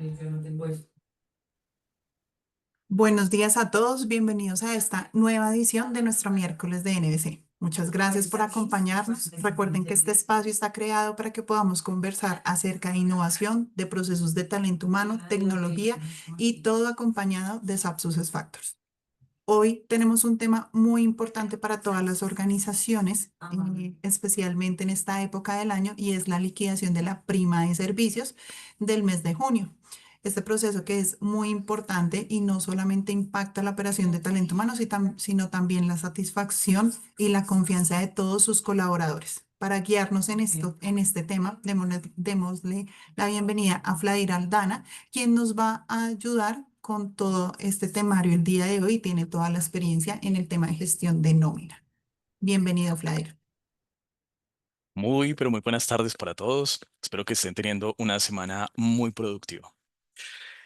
Yo no tengo eso. Buenos días a todos, bienvenidos a esta nueva edición de nuestro miércoles de NBC. Muchas gracias por acompañarnos. Recuerden que este espacio está creado para que podamos conversar acerca de innovación, de procesos de talento humano, tecnología y todo acompañado de SAP SuccessFactors. Hoy tenemos un tema muy importante para todas las organizaciones, especialmente en esta época del año, y es la liquidación de la prima de servicios del mes de junio. Este proceso que es muy importante y no solamente impacta la operación de talento humano, sino también la satisfacción y la confianza de todos sus colaboradores. Para guiarnos en este tema, démosle la bienvenida a Fladir Aldana, quien nos va a ayudar con todo este temario el día de hoy y tiene toda la experiencia en el tema de gestión de nómina. Bienvenido, Flair. Muy, pero muy buenas tardes para todos. Espero que estén teniendo una semana muy productiva.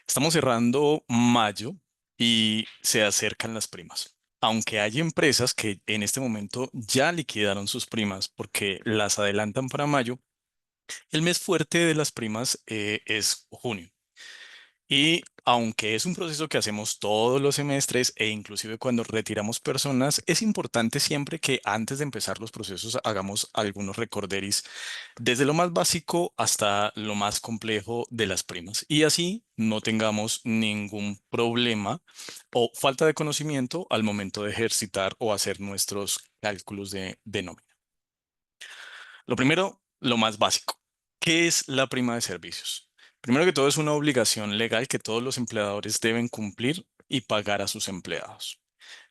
Estamos cerrando mayo y se acercan las primas. Aunque hay empresas que en este momento ya liquidaron sus primas porque las adelantan para mayo, el mes fuerte de las primas es junio. Y aunque es un proceso que hacemos todos los semestres e inclusive cuando retiramos personas, es importante siempre que antes de empezar los procesos hagamos algunos recorderis desde lo más básico hasta lo más complejo de las primas. Y así no tengamos ningún problema o falta de conocimiento al momento de ejercitar o hacer nuestros cálculos de nómina. Lo primero, lo más básico. ¿Qué es la prima de servicios? Primero que todo, es una obligación legal que todos los empleadores deben cumplir y pagar a sus empleados.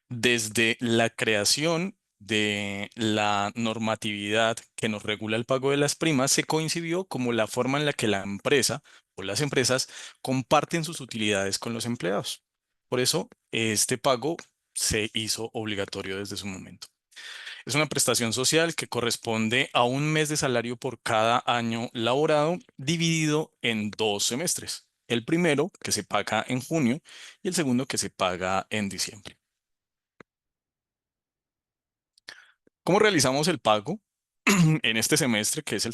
Desde la creación de la normatividad que nos regula el pago de las primas, se coincidió como la forma en la que la empresa o las empresas comparten sus utilidades con los empleados. Por eso, este pago se hizo obligatorio desde su momento. Es una prestación social que corresponde a un mes de salario por cada año laborado, dividido en 2 semestres. El primero que se paga en junio y el segundo que se paga en diciembre. ¿Cómo realizamos el pago en este semestre, que es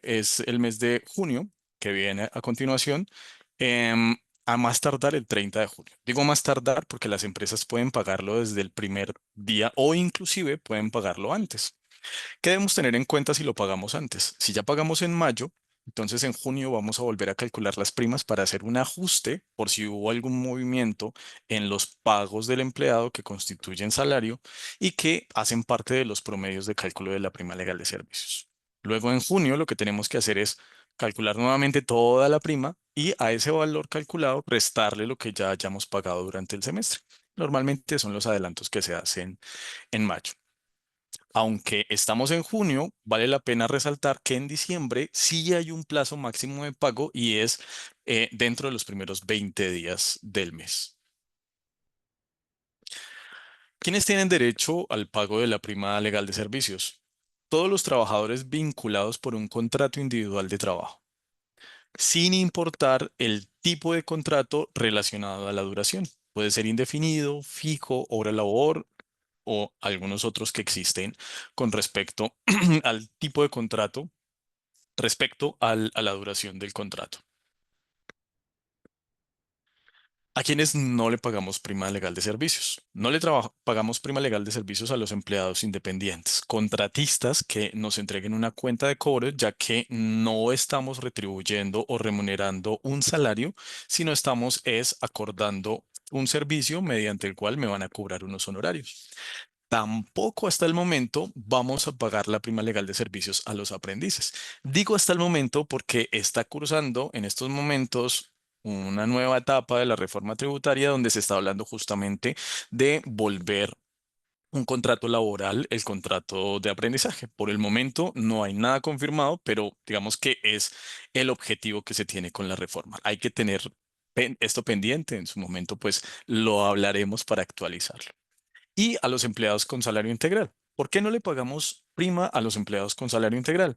es el mes de junio, que viene a continuación, em, a más tardar el 30 de junio? Digo más tardar porque las empresas pueden pagarlo desde el primer día o inclusive pueden pagarlo antes. ¿Qué debemos tener en cuenta si lo pagamos antes? Si ya pagamos en mayo, entonces en junio vamos a volver a calcular las primas para hacer un ajuste por si hubo algún movimiento en los pagos del empleado que constituyen salario y que hacen parte de los promedios de cálculo de la prima legal de servicios. Luego en junio lo que tenemos que hacer es calcular nuevamente toda la prima y a ese valor calculado restarle lo que ya hayamos pagado durante el semestre. Normalmente son los adelantos que se hacen en mayo. Aunque estamos en junio, vale la pena resaltar que en diciembre sí hay un plazo máximo de pago y es dentro de los primeros 20 días del mes. ¿Quiénes tienen derecho al pago de la prima legal de servicios? Todos los trabajadores vinculados por un contrato individual de trabajo, sin importar el tipo de contrato relacionado a la duración. Puede ser indefinido, fijo, hora labor o algunos otros que existen con respecto al tipo de contrato respecto a la duración del contrato. ¿A quienes no le pagamos prima legal de servicios? No le pagamos prima legal de servicios a los empleados independientes, contratistas que nos entreguen una cuenta de cobro, ya que no estamos retribuyendo o remunerando un salario, sino estamos acordando un servicio mediante el cual me van a cobrar unos honorarios. Tampoco hasta el momento vamos a pagar la prima legal de servicios a los aprendices. Digo hasta el momento porque está cursando en estos momentos una nueva etapa de la reforma tributaria donde se está hablando justamente de volver un contrato laboral, el contrato de aprendizaje. Por el momento no hay nada confirmado, pero digamos que es el objetivo que se tiene con la reforma. Hay que tener esto pendiente. En su momento, pues lo hablaremos para actualizarlo y a los empleados con salario integral. ¿Por qué no le pagamos prima a los empleados con salario integral?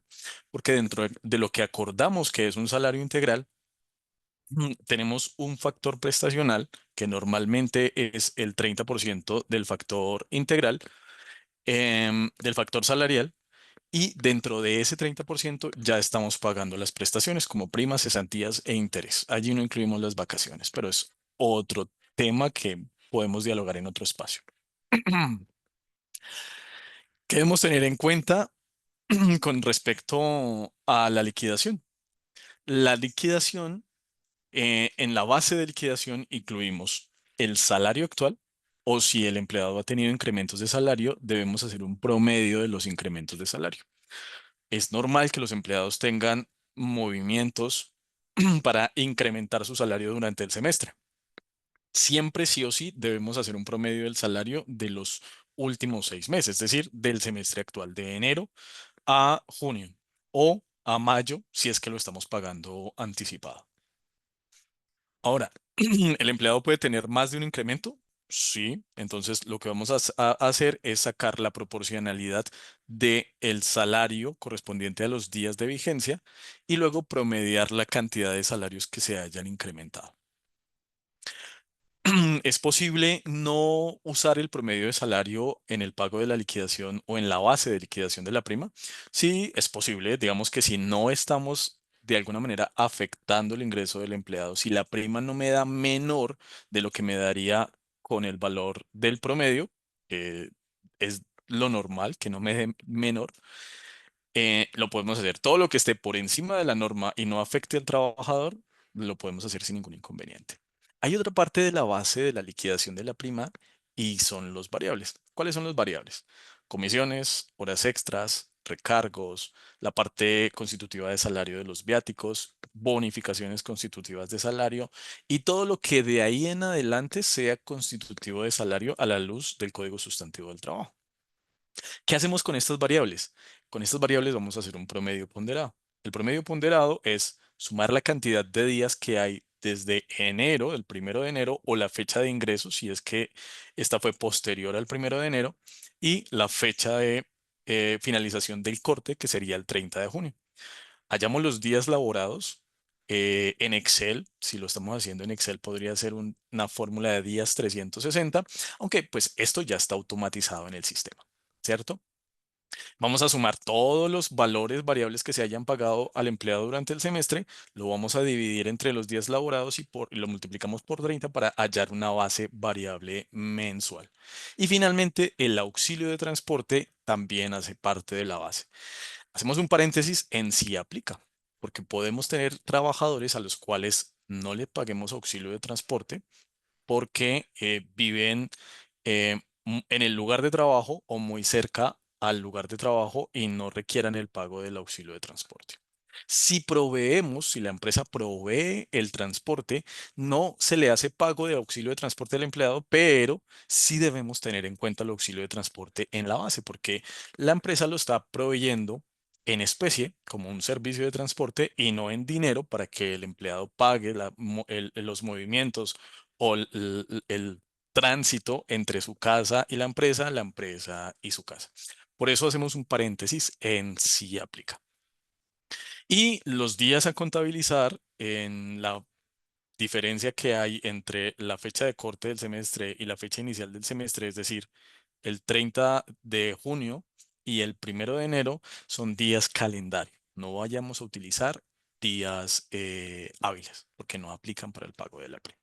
Porque dentro de lo que acordamos que es un salario integral, tenemos un factor prestacional que normalmente es el 30% del factor integral, del factor salarial, y dentro de ese 30% ya estamos pagando las prestaciones como primas, cesantías e interés. Allí no incluimos las vacaciones, pero es otro tema que podemos dialogar en otro espacio. ¿Qué debemos tener en cuenta con respecto a la liquidación? La liquidación, en la base de liquidación incluimos el salario actual o si el empleado ha tenido incrementos de salario, debemos hacer un promedio de los incrementos de salario. Es normal que los empleados tengan movimientos para incrementar su salario durante el semestre. Siempre sí o sí debemos hacer un promedio del salario de los últimos 6 meses, es decir, del semestre actual, de enero a junio o a mayo, si es que lo estamos pagando anticipado. Ahora, ¿el empleado puede tener más de un incremento? Sí, entonces lo que vamos a hacer es sacar la proporcionalidad del salario correspondiente a los días de vigencia y luego promediar la cantidad de salarios que se hayan incrementado. ¿Es posible no usar el promedio de salario en el pago de la liquidación o en la base de liquidación de la prima? Sí, es posible. Digamos que si no estamos de alguna manera afectando el ingreso del empleado, si la prima no me da menor de lo que me daría con el valor del promedio, que es lo normal, que no me dé menor, lo podemos hacer. Todo lo que esté por encima de la norma y no afecte al trabajador, lo podemos hacer sin ningún inconveniente. Hay otra parte de la base de la liquidación de la prima y son los variables. ¿Cuáles son los variables? Comisiones, horas extras, recargos, la parte constitutiva de salario de los viáticos, bonificaciones constitutivas de salario y todo lo que de ahí en adelante sea constitutivo de salario a la luz del Código Sustantivo del Trabajo. ¿Qué hacemos con estas variables? Con estas variables vamos a hacer un promedio ponderado. El promedio ponderado es sumar la cantidad de días que hay desde enero, el 1 de enero, o la fecha de ingreso, si es que esta fue posterior al 1 de enero, y la fecha de finalización del corte, que sería el 30 de junio. Hallamos los días laborados. En Excel, si lo estamos haciendo en Excel, podría ser una fórmula de días 360, aunque pues esto ya está automatizado en el sistema, ¿cierto? Vamos a sumar todos los valores variables que se hayan pagado al empleado durante el semestre, lo vamos a dividir entre los días laborados y lo multiplicamos por 30 para hallar una base variable mensual. Y finalmente, el auxilio de transporte también hace parte de la base. Hacemos un paréntesis en si aplica, porque podemos tener trabajadores a los cuales no le paguemos auxilio de transporte porque viven en el lugar de trabajo o muy cerca al lugar de trabajo y no requieran el pago del auxilio de transporte. Si la empresa provee el transporte, no se le hace pago de auxilio de transporte al empleado, pero sí debemos tener en cuenta el auxilio de transporte en la base, porque la empresa lo está proveyendo en especie como un servicio de transporte y no en dinero para que el empleado pague los movimientos o el tránsito entre su casa y la empresa y su casa. Por eso hacemos un paréntesis en si aplica. Y los días a contabilizar en la diferencia que hay entre la fecha de corte del semestre y la fecha inicial del semestre, es decir, el 30 de junio y el 1 de enero, son días calendario. No vayamos a utilizar días hábiles porque no aplican para el pago de la prima.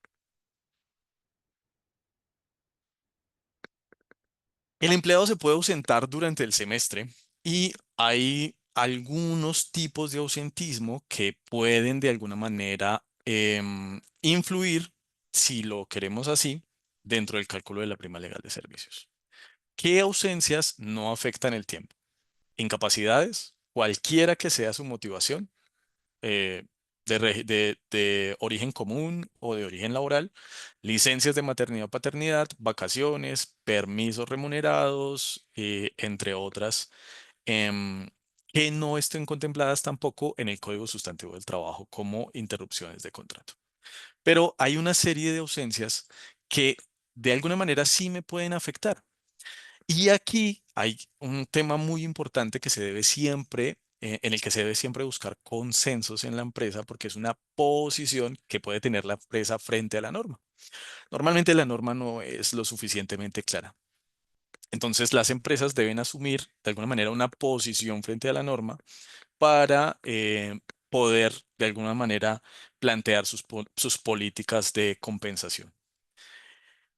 El empleado se puede ausentar durante el semestre y hay algunos tipos de ausentismo que pueden de alguna manera influir, si lo queremos así, dentro del cálculo de la prima legal de servicios. ¿Qué ausencias no afectan el tiempo? Incapacidades, cualquiera que sea su motivación, eh, de origen común o de origen laboral, licencias de maternidad o paternidad, vacaciones, permisos remunerados, entre otras, em, que no estén contempladas tampoco en el Código Sustantivo del Trabajo como interrupciones de contrato. Pero hay una serie de ausencias que de alguna manera sí me pueden afectar. Y aquí hay un tema muy importante que se debe siempre, en el que se debe siempre buscar consensos en la empresa, porque es una posición que puede tener la empresa frente a la norma. Normalmente la norma no es lo suficientemente clara. Entonces, las empresas deben asumir de alguna manera una posición frente a la norma para poder de alguna manera plantear sus políticas de compensación.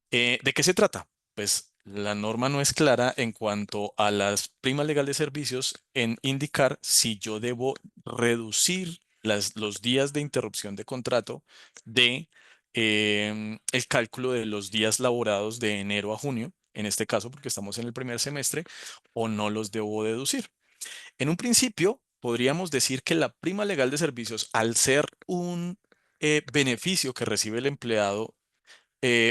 ¿De qué se trata? Pues la norma no es clara en cuanto a las primas legal de servicios en indicar si yo debo reducir los días de interrupción de contrato de el cálculo de los días laborados de enero a junio, en este caso porque estamos en el primer semestre, o no los debo deducir. En un principio, podríamos decir que la prima legal de servicios, al ser un beneficio que recibe el empleado,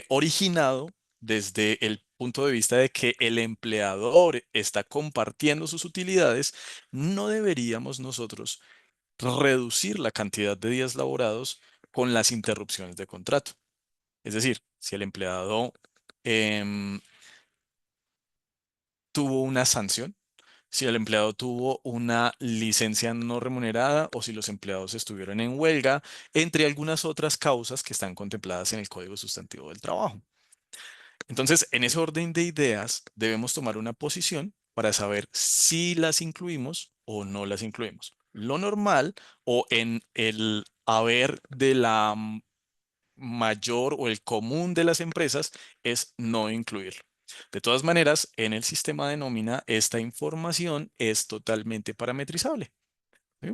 originado desde el punto de vista de que el empleador está compartiendo sus utilidades, no deberíamos nosotros reducir la cantidad de días laborados con las interrupciones de contrato. Es decir, si el empleado em, tuvo una sanción, si el empleado tuvo una licencia no remunerada o si los empleados estuvieron en huelga, entre algunas otras causas que están contempladas en el Código Sustantivo del Trabajo. Entonces, en ese orden de ideas, debemos tomar una posición para saber si las incluimos o no las incluimos. Lo normal o en el haber de la mayor o el común de las empresas es no incluirlo. De todas maneras, en el sistema de nómina, esta información es totalmente parametrizable. ¿Sí?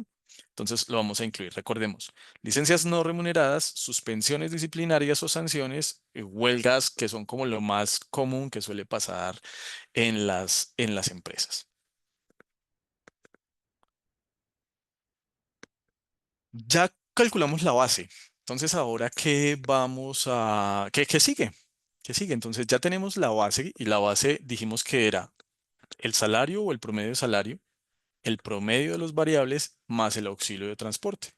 Entonces lo vamos a incluir. Recordemos, licencias no remuneradas, suspensiones disciplinarias o sanciones, huelgas, que son como lo más común que suele pasar en las empresas. Ya calculamos la base. Entonces ahora, ¿qué sigue? ¿Qué sigue? Entonces ya tenemos la base y la base dijimos que era el salario o el promedio de salario, el promedio de los variables más el auxilio de transporte.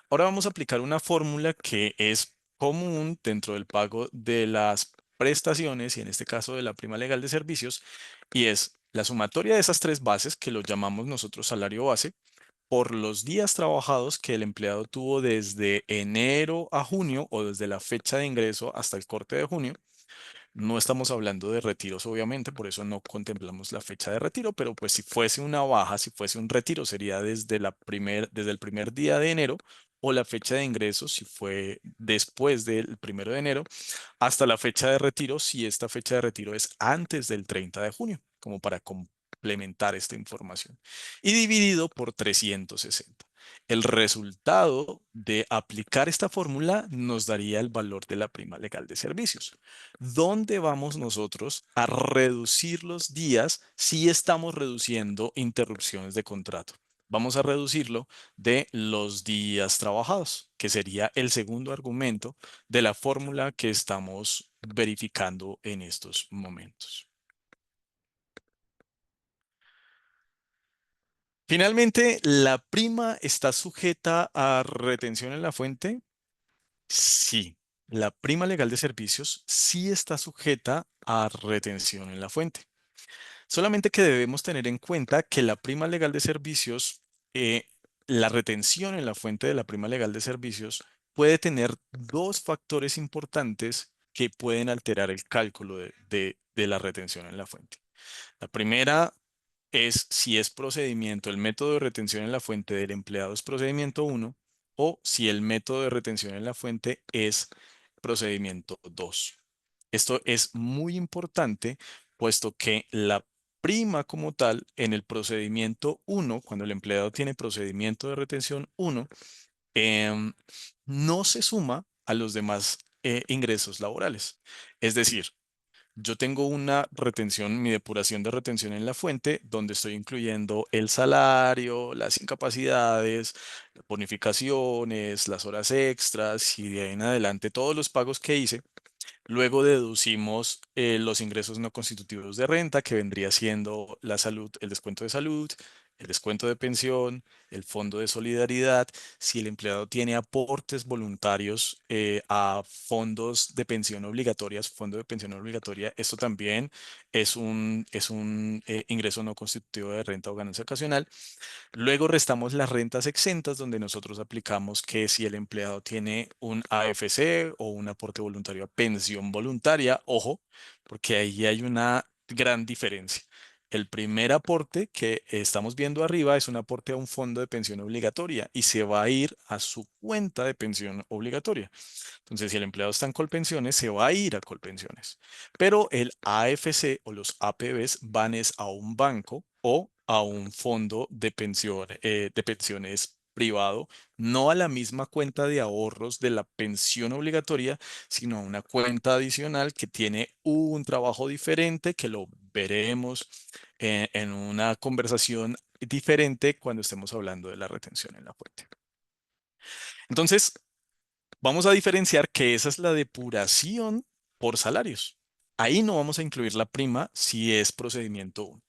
Ahora vamos a aplicar una fórmula que es común dentro del pago de las prestaciones y en este caso de la prima legal de servicios y es la sumatoria de esas tres bases que lo llamamos nosotros salario base por los días trabajados que el empleado tuvo desde enero a junio o desde la fecha de ingreso hasta el corte de junio. No estamos hablando de retiros, obviamente, por eso no contemplamos la fecha de retiro, pero pues si fuese una baja, si fuese un retiro, sería desde el primer día de enero o la fecha de ingreso, si fue después del 1 de enero, hasta la fecha de retiro, si esta fecha de retiro es antes del 30 de junio, como para complementar esta información, y dividido por 360. El resultado de aplicar esta fórmula nos daría el valor de la prima legal de servicios. ¿Dónde vamos nosotros a reducir los días si estamos reduciendo interrupciones de contrato? Vamos a reducirlo de los días trabajados, que sería el segundo argumento de la fórmula que estamos verificando en estos momentos. Finalmente, ¿la prima está sujeta a retención en la fuente? Sí, la prima legal de servicios sí está sujeta a retención en la fuente. Solamente que debemos tener en cuenta que la prima legal de servicios, la retención en la fuente de la prima legal de servicios puede tener dos factores importantes que pueden alterar el cálculo de la retención en la fuente. La primera es si es procedimiento, el método de retención en la fuente del empleado es procedimiento uno o si el método de retención en la fuente es procedimiento 2. Esto es muy importante, puesto que la prima como tal en el procedimiento uno, cuando el empleado tiene procedimiento de retención uno, em, no se suma a los demás ingresos laborales. Es decir, yo tengo una retención, mi depuración de retención en la fuente, donde estoy incluyendo el salario, las incapacidades, las bonificaciones, las horas extras y de ahí en adelante todos los pagos que hice. Luego deducimos los ingresos no constitutivos de renta, que vendría siendo la salud, el descuento de salud, el descuento de pensión, el fondo de solidaridad. Si el empleado tiene aportes voluntarios a fondos de pensión obligatorias, fondo de pensión obligatoria, esto también es un ingreso no constitutivo de renta o ganancia ocasional. Luego restamos las rentas exentas, donde nosotros aplicamos que si el empleado tiene un AFC o un aporte voluntario a pensión voluntaria, ojo, porque ahí hay una gran diferencia. El primer aporte que estamos viendo arriba es un aporte a un fondo de pensión obligatoria y se va a ir a su cuenta de pensión obligatoria. Entonces, si el empleado está en Colpensiones, se va a ir a Colpensiones. Pero el AFC o los APBs van es a un banco o a un fondo de pensiones privado, no a la misma cuenta de ahorros de la pensión obligatoria, sino a una cuenta adicional que tiene un trabajo diferente, que lo veremos en una conversación diferente cuando estemos hablando de la retención en la fuente. Entonces, vamos a diferenciar que esa es la depuración por salarios. Ahí no vamos a incluir la prima si es procedimiento 1.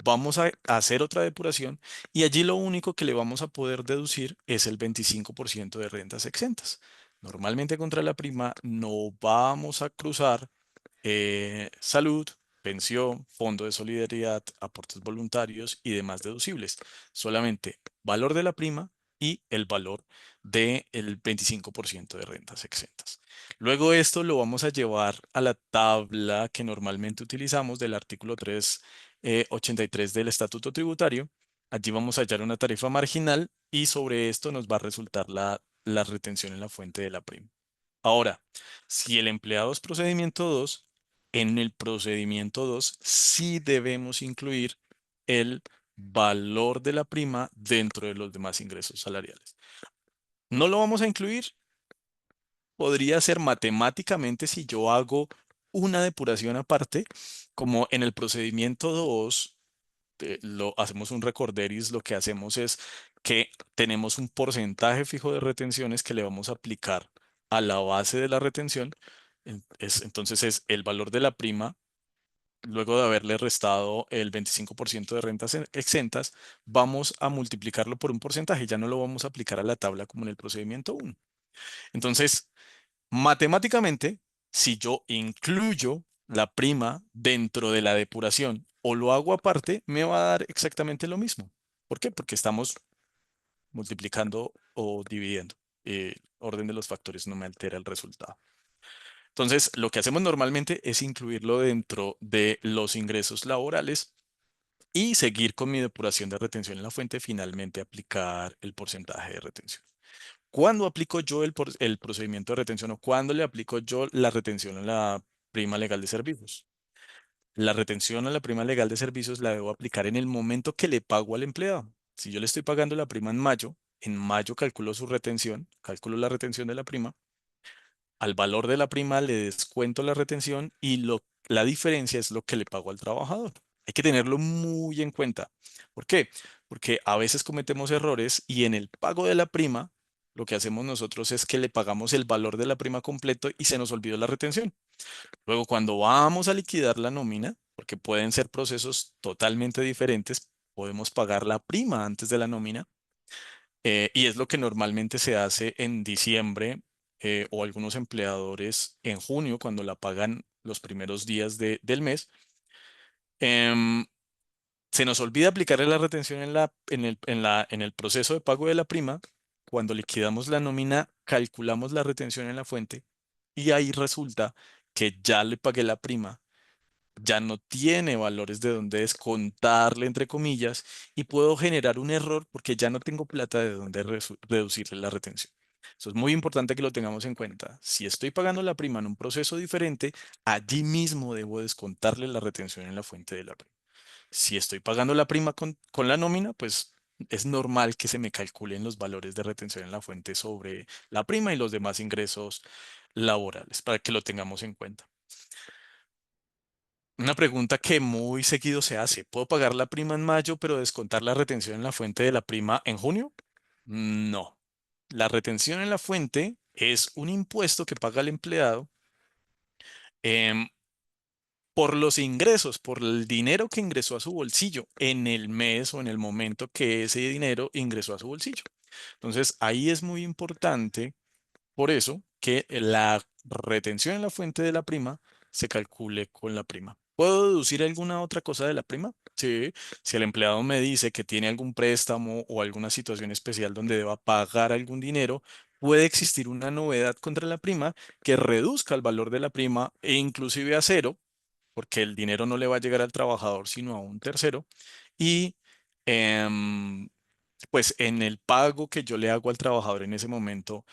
Vamos a hacer otra depuración y allí lo único que le vamos a poder deducir es el 25% de rentas exentas. Normalmente contra la prima no vamos a cruzar salud, pensión, fondo de solidaridad, aportes voluntarios y demás deducibles. Solamente valor de la prima y el valor del 25% de rentas exentas. Luego esto lo vamos a llevar a la tabla que normalmente utilizamos del artículo 383 del Estatuto Tributario. Allí vamos a hallar una tarifa marginal y sobre esto nos va a resultar la retención en la fuente de la prima. Ahora, si el empleado es procedimiento 2, en el procedimiento 2 sí debemos incluir el valor de la prima dentro de los demás ingresos salariales. No lo vamos a incluir, podría ser matemáticamente si yo hago una depuración aparte, como en el procedimiento 2 lo hacemos un recorderis, lo que hacemos es que tenemos un porcentaje fijo de retenciones que le vamos a aplicar a la base de la retención. Entonces es el valor de la prima, luego de haberle restado el 25% de rentas exentas, vamos a multiplicarlo por un porcentaje, ya no lo vamos a aplicar a la tabla como en el procedimiento 1. Entonces, matemáticamente, si yo incluyo la prima dentro de la depuración o lo hago aparte, me va a dar exactamente lo mismo. ¿Por qué? Porque estamos multiplicando o dividiendo. Orden de los factores no me altera el resultado. Entonces, lo que hacemos normalmente es incluirlo dentro de los ingresos laborales y seguir con mi depuración de retención en la fuente, finalmente aplicar el porcentaje de retención. ¿Cuándo aplico yo el procedimiento de retención o cuándo le aplico yo la retención a la prima legal de servicios? La retención a la prima legal de servicios la debo aplicar en el momento que le pago al empleado. Si yo le estoy pagando la prima en mayo calculo su retención, calculo la retención de la prima, al valor de la prima le descuento la retención y la diferencia es lo que le pago al trabajador. Hay que tenerlo muy en cuenta. ¿Por qué? Porque a veces cometemos errores y en el pago de la prima, lo que hacemos nosotros es que le pagamos el valor de la prima completo y se nos olvidó la retención. Luego, cuando vamos a liquidar la nómina, porque pueden ser procesos totalmente diferentes, podemos pagar la prima antes de la nómina y es lo que normalmente se hace en diciembre o algunos empleadores en junio cuando la pagan los primeros días del mes. Em, Se nos olvida aplicarle la retención en el proceso de pago de la prima. Cuando liquidamos la nómina, calculamos la retención en la fuente y ahí resulta que ya le pagué la prima, ya no tiene valores de donde descontarle, entre comillas, y puedo generar un error porque ya no tengo plata de donde reducirle la retención. Eso es muy importante que lo tengamos en cuenta. Si estoy pagando la prima en un proceso diferente, allí mismo debo descontarle la retención en la fuente de la prima. Si estoy pagando la prima con la nómina, pues es normal que se me calculen los valores de retención en la fuente sobre la prima y los demás ingresos laborales, para que lo tengamos en cuenta. Una pregunta que muy seguido se hace. ¿Puedo pagar la prima en mayo, pero descontar la retención en la fuente de la prima en junio? No. La retención en la fuente es un impuesto que paga el empleado em, por los ingresos, por el dinero que ingresó a su bolsillo en el mes o en el momento que ese dinero ingresó a su bolsillo. Entonces, ahí es muy importante, por eso, que la retención en la fuente de la prima se calcule con la prima. ¿Puedo deducir alguna otra cosa de la prima? Sí, si el empleado me dice que tiene algún préstamo o alguna situación especial donde deba pagar algún dinero, puede existir una novedad contra la prima que reduzca el valor de la prima e inclusive a cero, porque el dinero no le va a llegar al trabajador, sino a un tercero. Y em, pues en el pago que yo le hago al trabajador en ese momento,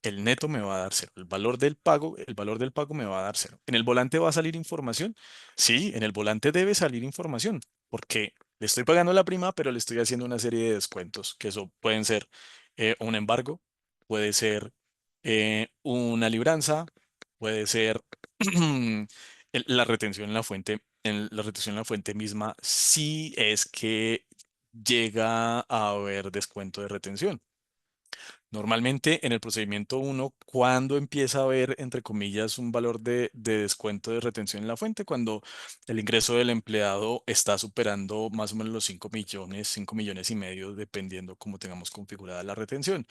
el neto me va a dar cero. El valor del pago me va a dar cero. ¿En el volante va a salir información? Sí, en el volante debe salir información, porque le estoy pagando la prima, pero le estoy haciendo una serie de descuentos, que eso pueden ser un embargo, puede ser una libranza, puede ser la retención en la fuente, la retención en la fuente misma, si es que llega a haber descuento de retención. Normalmente en el procedimiento uno, cuando empieza a haber, entre comillas, un valor de descuento de retención en la fuente, cuando el ingreso del empleado está superando más o menos los 5 millones, 5,5 millones, dependiendo cómo tengamos configurada la retención.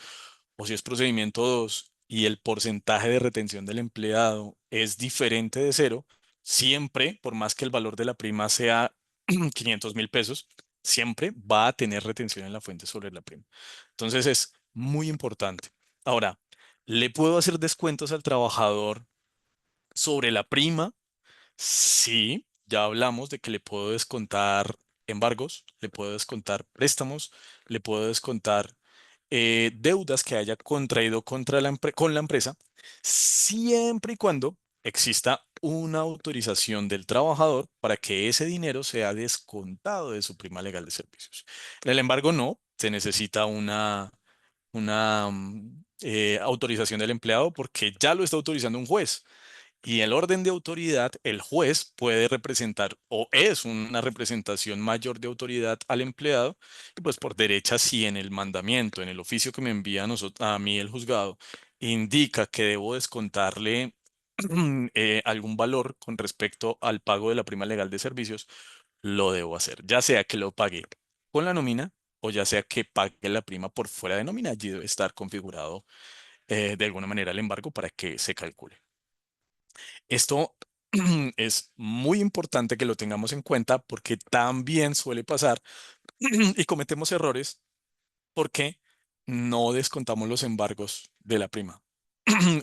O si es procedimiento 2 y el porcentaje de retención del empleado es diferente de cero, siempre, por más que el valor de la prima sea 500.000 pesos, siempre va a tener retención en la fuente sobre la prima. Entonces es muy importante. Ahora, ¿le puedo hacer descuentos al trabajador sobre la prima? Sí, ya hablamos de que le puedo descontar embargos, le puedo descontar préstamos, le puedo descontar deudas que haya contraído con la empresa, siempre y cuando exista una autorización del trabajador para que ese dinero sea descontado de su prima legal de servicios. En el embargo, no, se necesita una autorización del empleado porque ya lo está autorizando un juez. Y el orden de autoridad, el juez puede representar o es una representación mayor de autoridad al empleado. Y pues por derecha, si en el mandamiento, en el oficio que me envía a mí el juzgado, indica que debo descontarle algún valor con respecto al pago de la prima legal de servicios, lo debo hacer. Ya sea que lo pague con la nómina o ya sea que pague la prima por fuera de nómina. Allí debe estar configurado de alguna manera el embargo para que se calcule. Esto es muy importante que lo tengamos en cuenta porque también suele pasar y cometemos errores porque no descontamos los embargos de la prima.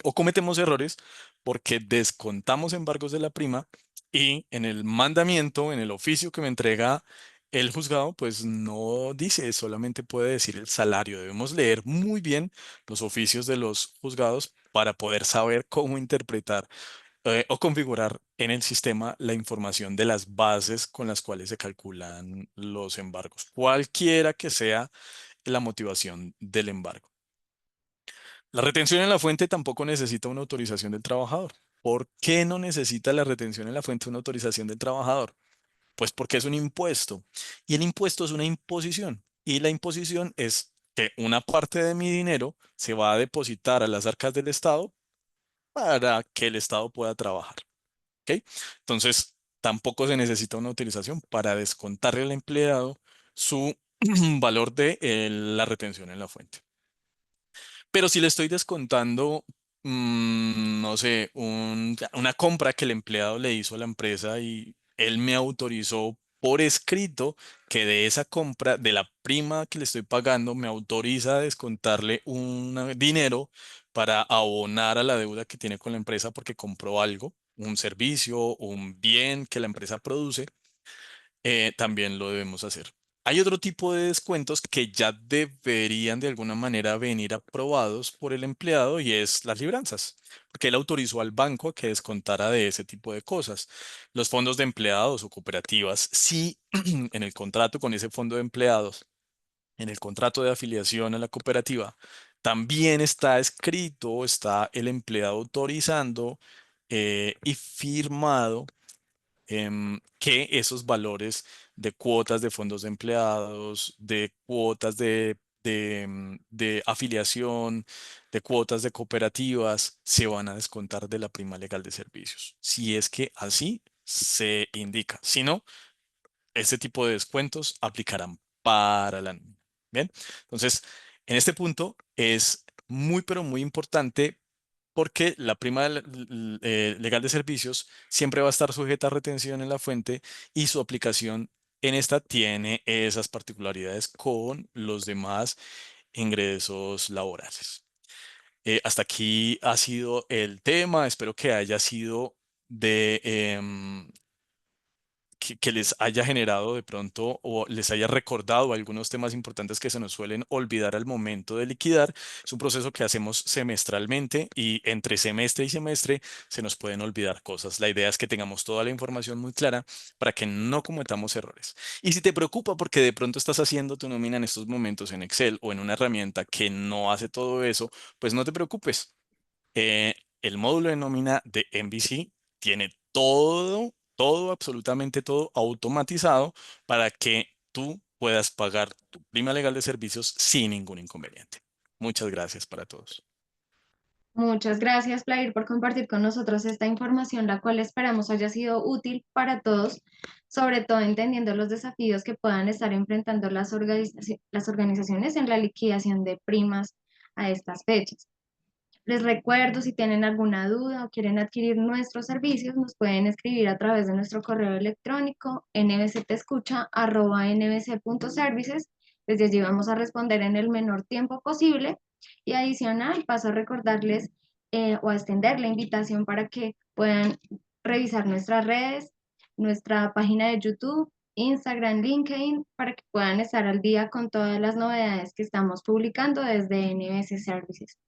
O cometemos errores porque descontamos embargos de la prima y en el mandamiento, en el oficio que me entrega el juzgado, pues no dice, solamente puede decir el salario. Debemos leer muy bien los oficios de los juzgados para poder saber cómo interpretar o configurar en el sistema la información de las bases con las cuales se calculan los embargos, cualquiera que sea la motivación del embargo. La retención en la fuente tampoco necesita una autorización del trabajador. ¿Por qué no necesita la retención en la fuente una autorización del trabajador? Pues porque es un impuesto y el impuesto es una imposición y la imposición es que una parte de mi dinero se va a depositar a las arcas del Estado para que el Estado pueda trabajar. ¿Ok? Entonces, tampoco se necesita una utilización para descontarle al empleado su valor de la retención en la fuente. Pero si le estoy descontando, no sé, una compra que el empleado le hizo a la empresa y él me autorizó por escrito que de esa compra, de la prima que le estoy pagando, me autoriza a descontarle un dinero para abonar a la deuda que tiene con la empresa porque compró algo, un servicio, un bien que la empresa produce, también lo debemos hacer. Hay otro tipo de descuentos que ya deberían de alguna manera venir aprobados por el empleado y es las libranzas, porque él autorizó al banco a que descontara de ese tipo de cosas. Los fondos de empleados o cooperativas, si en el contrato con ese fondo de empleados, en el contrato de afiliación a la cooperativa, también está escrito, está el empleado autorizando y firmado que esos valores de cuotas de fondos de empleados, de cuotas de afiliación, de cuotas de cooperativas, se van a descontar de la prima legal de servicios. Si es que así se indica. Si no, este tipo de descuentos aplicarán para la nómina. Bien, entonces, en este punto es muy, pero muy importante porque la prima legal de servicios siempre va a estar sujeta a retención en la fuente y su aplicación en esta tiene esas particularidades con los demás ingresos laborales. Hasta aquí ha sido el tema. Espero que haya sido de que les haya generado de pronto o les haya recordado algunos temas importantes que se nos suelen olvidar al momento de liquidar. Es un proceso que hacemos semestralmente y entre semestre y semestre se nos pueden olvidar cosas. La idea es que tengamos toda la información muy clara para que no cometamos errores. Y si te preocupa porque de pronto estás haciendo tu nómina en estos momentos en Excel o en una herramienta que no hace todo eso, pues no te preocupes. El módulo de nómina de MVC tiene todo, absolutamente todo automatizado para que tú puedas pagar tu prima legal de servicios sin ningún inconveniente. Muchas gracias para todos. Muchas gracias, Flair, por compartir con nosotros esta información, la cual esperamos haya sido útil para todos, sobre todo entendiendo los desafíos que puedan estar enfrentando las organizaciones en la liquidación de primas a estas fechas. Les recuerdo, si tienen alguna duda o quieren adquirir nuestros servicios, nos pueden escribir a través de nuestro correo electrónico nbctescucha@nbc.services. Desde allí vamos a responder en el menor tiempo posible. Y adicional, paso a recordarles o a extender la invitación para que puedan revisar nuestras redes, nuestra página de YouTube, Instagram, LinkedIn, para que puedan estar al día con todas las novedades que estamos publicando desde NBC Services.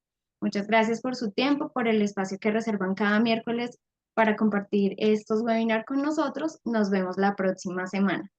Muchas gracias por su tiempo, por el espacio que reservan cada miércoles para compartir estos webinars con nosotros. Nos vemos la próxima semana.